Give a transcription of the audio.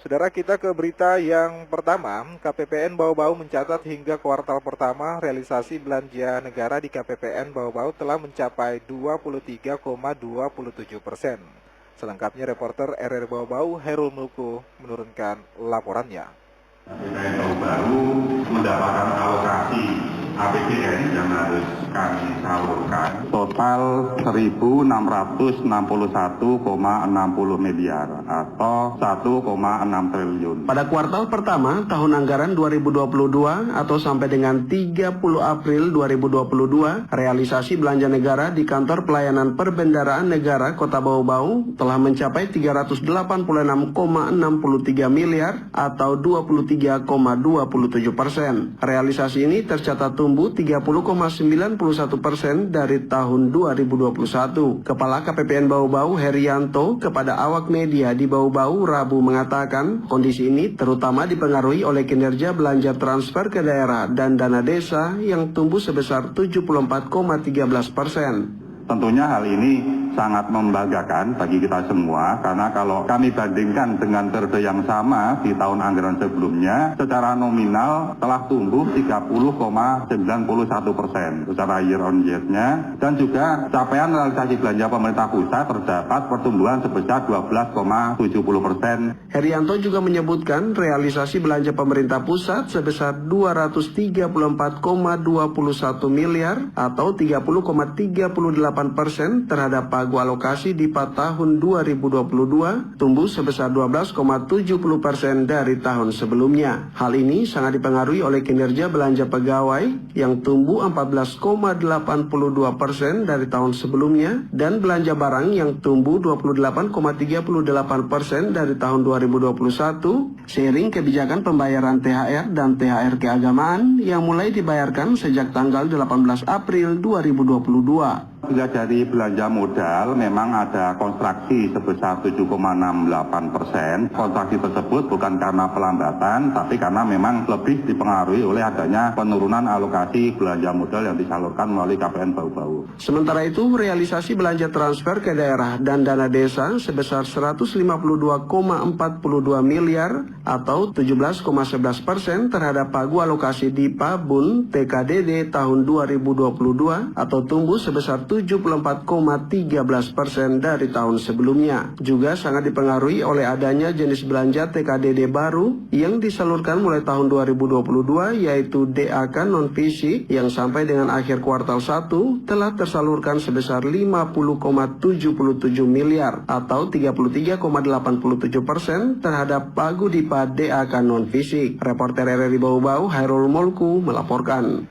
Saudara, kita ke berita yang pertama. KPPN Bau-Bau mencatat hingga kuartal pertama realisasi belanja negara di KPPN Bau-Bau telah mencapai 23,27%. Selengkapnya reporter RR Bau-Bau Herul Mulku menurunkan laporannya. KPPN Bau-Bau mendapatkan alokasi APBN yang harus kami salurkan total 1.661,60 miliar atau 1,6 triliun. Pada kuartal pertama tahun anggaran 2022 atau sampai dengan 30 April 2022, realisasi belanja negara di Kantor Pelayanan Perbendaharaan Negara Kota Bau-Bau telah mencapai 386,63 miliar atau 23,27%. Realisasi ini tercatat tumbuh 30,91% dari tahun 2021. Kepala KPPN Bau-Bau Herianto kepada awak media di Bau-Bau Rabu mengatakan kondisi ini terutama dipengaruhi oleh kinerja belanja transfer ke daerah dan dana desa yang tumbuh sebesar 74,13%. Tentunya hal ini sangat membanggakan bagi kita semua karena kalau kami bandingkan dengan periode yang sama di tahun anggaran sebelumnya, secara nominal telah tumbuh 30,91% secara year on year-nya, dan juga capaian realisasi belanja pemerintah pusat terdapat pertumbuhan sebesar 12,70%. Herianto juga menyebutkan realisasi belanja pemerintah pusat sebesar 234,21 miliar atau 30,38% terhadap pagu alokasi di tahun 2022 tumbuh sebesar 12,70% dari tahun sebelumnya. Hal ini sangat dipengaruhi oleh kinerja belanja pegawai yang tumbuh 14,82% dari tahun sebelumnya dan belanja barang yang tumbuh 28,38% dari tahun 2021 seiring kebijakan pembayaran THR dan THR keagamaan yang mulai dibayarkan sejak tanggal 18 April 2022. Bila dari belanja modal memang ada kontraksi sebesar 7,68%. Kontraksi tersebut bukan karena pelambatan, tapi karena memang lebih dipengaruhi oleh adanya penurunan alokasi belanja modal yang disalurkan melalui KPN Bau-Bau. Sementara itu, realisasi belanja transfer ke daerah dan dana desa sebesar 152,42 miliar atau 17,11% terhadap pagu alokasi DIPA BUN TKDD tahun 2022 atau tumbuh sebesar 74,13% dari tahun sebelumnya. Juga sangat dipengaruhi oleh adanya jenis belanja TKDD baru yang disalurkan mulai tahun 2022 yaitu DAK non-fisik yang sampai dengan akhir kuartal 1 telah tersalurkan sebesar 50,77 miliar atau 33,87% terhadap pagu DIPA DAK non-fisik. Reporter RRI Bau-Bau Hairul Mulku melaporkan.